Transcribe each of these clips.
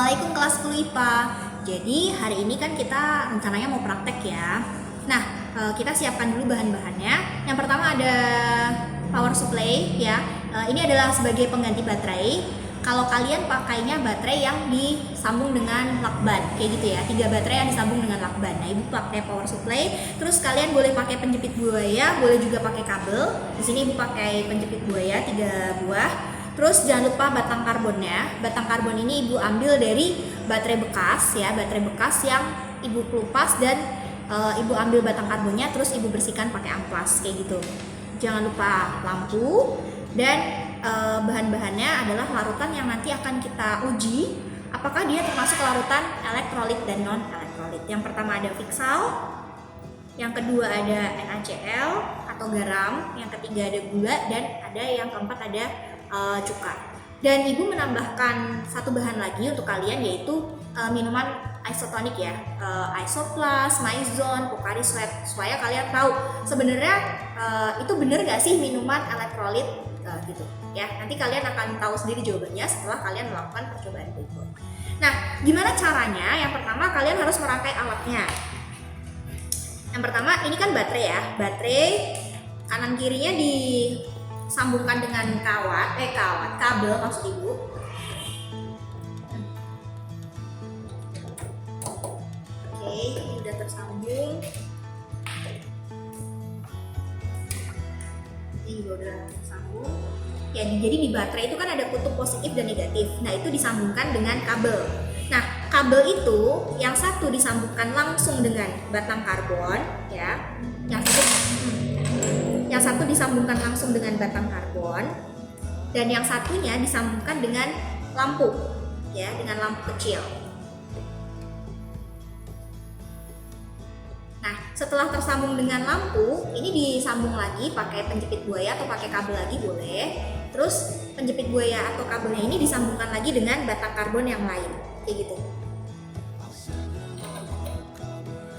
Assalamualaikum kelas 10 IPA. Jadi hari ini kan kita rencananya mau praktek ya. Nah, kita siapkan dulu bahan-bahannya. Yang pertama ada power supply ya. Ini adalah sebagai pengganti baterai. Kalau kalian pakainya baterai yang disambung dengan lakban, kayak gitu ya. 3 baterai yang disambung dengan lakban. Nah, ibu pakai power supply. Terus kalian boleh pakai penjepit buaya, boleh juga pakai kabel. Di sini ibu pakai penjepit buaya 3 buah. Terus jangan lupa batang karbonnya. Batang karbon ini ibu ambil dari baterai bekas ya, baterai bekas yang ibu kelupas dan ibu ambil batang karbonnya, terus ibu bersihkan pakai amplas kayak gitu. Jangan lupa lampu dan bahan-bahannya adalah larutan yang nanti akan kita uji apakah dia termasuk larutan elektrolit dan non elektrolit. Yang pertama ada Fixal, yang kedua ada NaCl atau garam, yang ketiga ada gula, dan ada yang keempat ada cuka. Dan ibu menambahkan satu bahan lagi untuk kalian, yaitu minuman isotonik ya, Isoplas, Maizon, Pocari Sweat, supaya kalian tahu sebenarnya itu bener gak sih minuman elektrolit gitu ya. Nanti kalian akan tahu sendiri jawabannya setelah kalian melakukan percobaan berikut. Nah, gimana caranya? Yang pertama kalian harus merangkai alatnya. Yang pertama ini kan baterai ya, baterai kanan kirinya disambungkan dengan kabel maksud ibu. Oke, ini udah tersambung. Ini juga udah tersambung. Ya, jadi di baterai itu kan ada kutub positif dan negatif. Nah, itu disambungkan dengan kabel. Nah, kabel itu yang satu disambungkan langsung dengan batang karbon ya. Yang satu disambungkan langsung dengan batang karbon dan yang satunya disambungkan dengan lampu ya, dengan lampu kecil. Nah, setelah tersambung dengan lampu, ini disambung lagi pakai penjepit buaya atau pakai kabel lagi boleh. Terus penjepit buaya atau kabelnya ini disambungkan lagi dengan batang karbon yang lain, kayak gitu.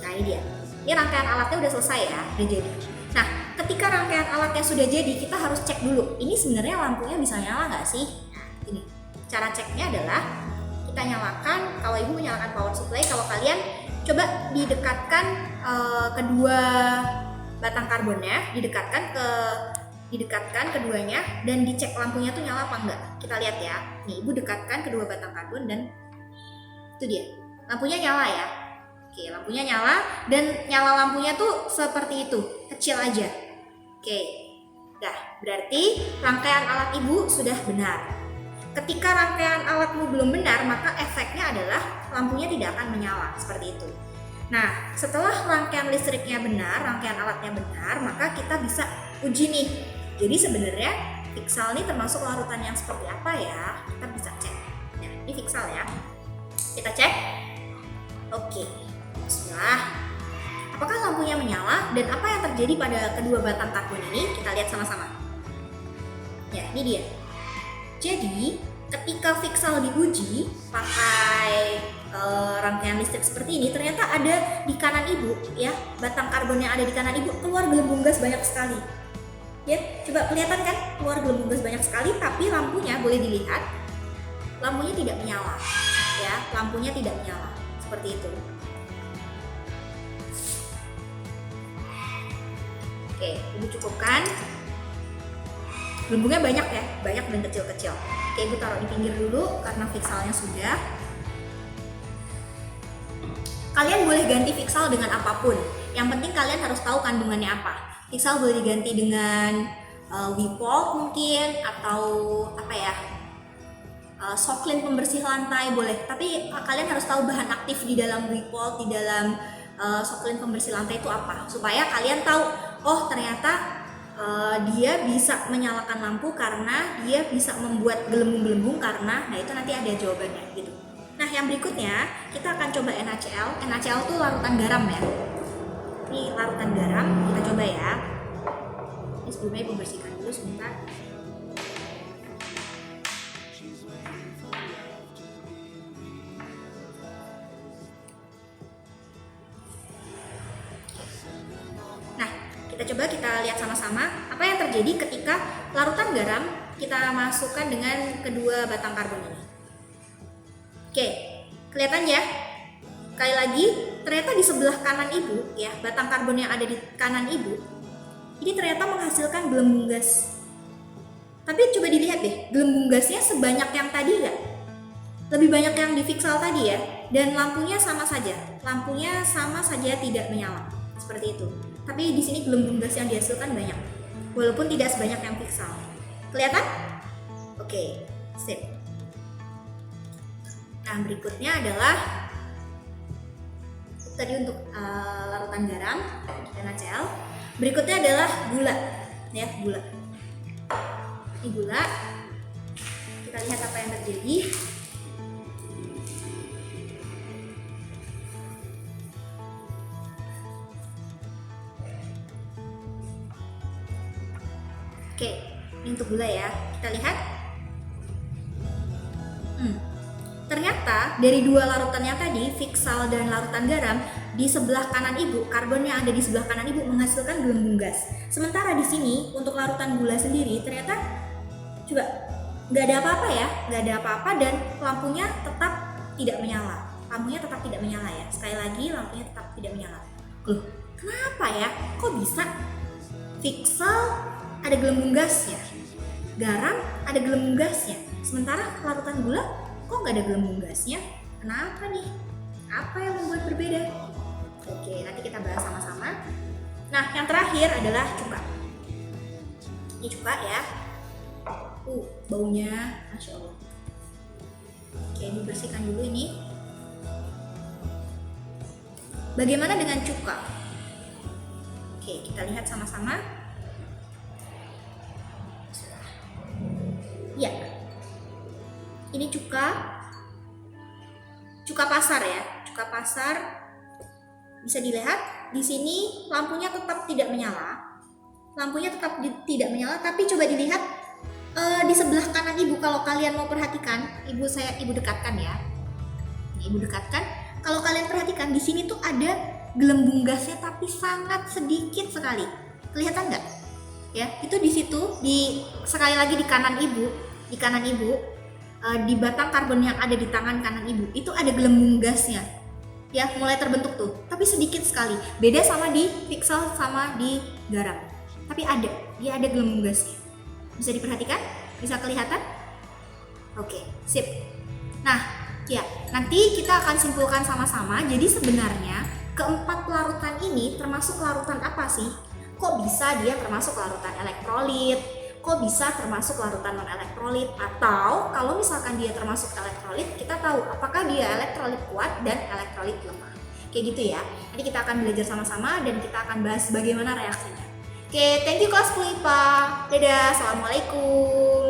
Nah, ini dia. Ini rangkaian alatnya udah selesai ya, udah jadi. Nah, ketika rangkaian alatnya sudah jadi, kita harus cek dulu. Ini sebenarnya lampunya bisa nyala nggak sih? Nah, ini. Cara ceknya adalah kita nyalakan. Kalau ibu menyalakan power supply, kalau kalian coba didekatkan kedua batang karbonnya, didekatkan keduanya dan dicek lampunya tuh nyala apa enggak. Kita lihat ya. Nih, ibu dekatkan kedua batang karbon dan itu dia. Lampunya nyala ya. Oke, lampunya nyala dan nyala lampunya tuh seperti itu, kecil aja. Oke. Dah, berarti rangkaian alat ibu sudah benar. Ketika rangkaian alatmu belum benar, maka efeknya adalah lampunya tidak akan menyala, seperti itu. Nah, setelah rangkaian listriknya benar, rangkaian alatnya benar, maka kita bisa uji nih. Jadi sebenarnya Fixal ini termasuk larutan yang seperti apa ya? Kita bisa cek. Nah, ini Fixal ya. Kita cek. Oke. Bismillah. Apakah lampunya menyala dan apa yang terjadi pada kedua batang karbon ini? Kita lihat sama-sama. Ya, ini dia. Jadi, ketika Fixal diuji pakai rangkaian listrik seperti ini, ternyata ada di kanan ibu ya, batang karbon yang ada di kanan ibu keluar gelembung gas banyak sekali. Ya, coba kelihatan kan keluar gelembung gas banyak sekali, tapi lampunya boleh dilihat, lampunya tidak menyala. Ya, lampunya tidak menyala. Seperti itu. Oke, ibu cukupkan. Gelembungnya banyak ya, banyak dan kecil-kecil. Oke, ibu taruh di pinggir dulu karena Fixalnya sudah. Kalian boleh ganti Fixal dengan apapun. Yang penting kalian harus tahu kandungannya apa. Fixal boleh diganti dengan Wipol mungkin, atau apa ya, Soklin pembersih lantai boleh. Tapi kalian harus tahu bahan aktif di dalam Wipol, di dalam Soklin pembersih lantai itu apa, supaya kalian tahu, oh ternyata dia bisa menyalakan lampu karena dia bisa membuat gelembung-gelembung karena, nah itu nanti ada jawabannya gitu. Nah, yang berikutnya kita akan coba NaCl. NaCl itu larutan garam ya. Ini larutan garam, kita coba ya. Ini sebelumnya ibu bersihkan dulu sebentar. Nah, kita lihat sama-sama apa yang terjadi ketika larutan garam kita masukkan dengan kedua batang karbon ini. Oke, kelihatan ya? Sekali lagi, ternyata di sebelah kanan ibu ya, batang karbon yang ada di kanan ibu ini ternyata menghasilkan gelembung gas. Tapi coba dilihat deh, gelembung gasnya sebanyak yang tadi nggak? Lebih banyak yang di Vixal tadi ya, dan lampunya sama saja tidak menyala seperti itu. Tapi di sini gelembung gas yang dihasilkan banyak, walaupun tidak sebanyak yang Vixal. Kelihatan? Oke, sip. Nah, berikutnya adalah tadi untuk larutan garam dan NaCl. Berikutnya adalah gula, ya gula. Ini gula. Kita lihat apa yang terjadi. Oke, ini untuk gula ya. Kita lihat. Ternyata dari dua larutannya tadi, Vixal dan larutan garam, di sebelah kanan ibu, karbon yang ada di sebelah kanan ibu menghasilkan gelembung gas. Sementara di sini untuk larutan gula sendiri ternyata coba nggak ada apa-apa ya, nggak ada apa-apa dan lampunya tetap tidak menyala. Lampunya tetap tidak menyala ya. Sekali lagi lampunya tetap tidak menyala. Loh, kenapa ya? Kok bisa? Vixal ada gelembung gasnya, garam ada gelembung gasnya. Sementara larutan gula kok nggak ada gelembung gasnya? Kenapa nih? Apa yang membuat berbeda? Oke, nanti kita bahas sama-sama. Nah, yang terakhir adalah cuka. Ini cuka ya. Baunya, Masya Allah. Oke, dibersihkan dulu ini. Bagaimana dengan cuka? Oke, kita lihat sama-sama. Ya, ini cuka pasar ya, cuka pasar. Bisa dilihat di sini lampunya tetap tidak menyala, tapi coba dilihat di sebelah kanan ibu. Kalau kalian mau perhatikan, ibu dekatkan ya, ibu dekatkan. Kalau kalian perhatikan di sini tuh ada gelembung gasnya, tapi sangat sedikit sekali. Kelihatan nggak? Ya, itu di situ, sekali lagi di kanan ibu, di batang karbon yang ada di tangan kanan ibu itu ada gelembung gasnya ya, mulai terbentuk tuh, tapi sedikit sekali. Beda sama di Vixal sama di garam, tapi dia ada gelembung gasnya. Bisa diperhatikan? Bisa kelihatan? Oke, sip. Nah ya, nanti kita akan simpulkan sama-sama. Jadi sebenarnya keempat larutan ini termasuk larutan apa sih? Kok bisa dia termasuk larutan elektrolit? Kok bisa termasuk larutan non-elektrolit? Atau kalau misalkan dia termasuk elektrolit, kita tahu apakah dia elektrolit kuat dan elektrolit lemah. Kayak gitu ya. Nanti kita akan belajar sama-sama dan kita akan bahas bagaimana reaksinya. Oke, thank you kelas 10 IPA. Dadah, assalamualaikum.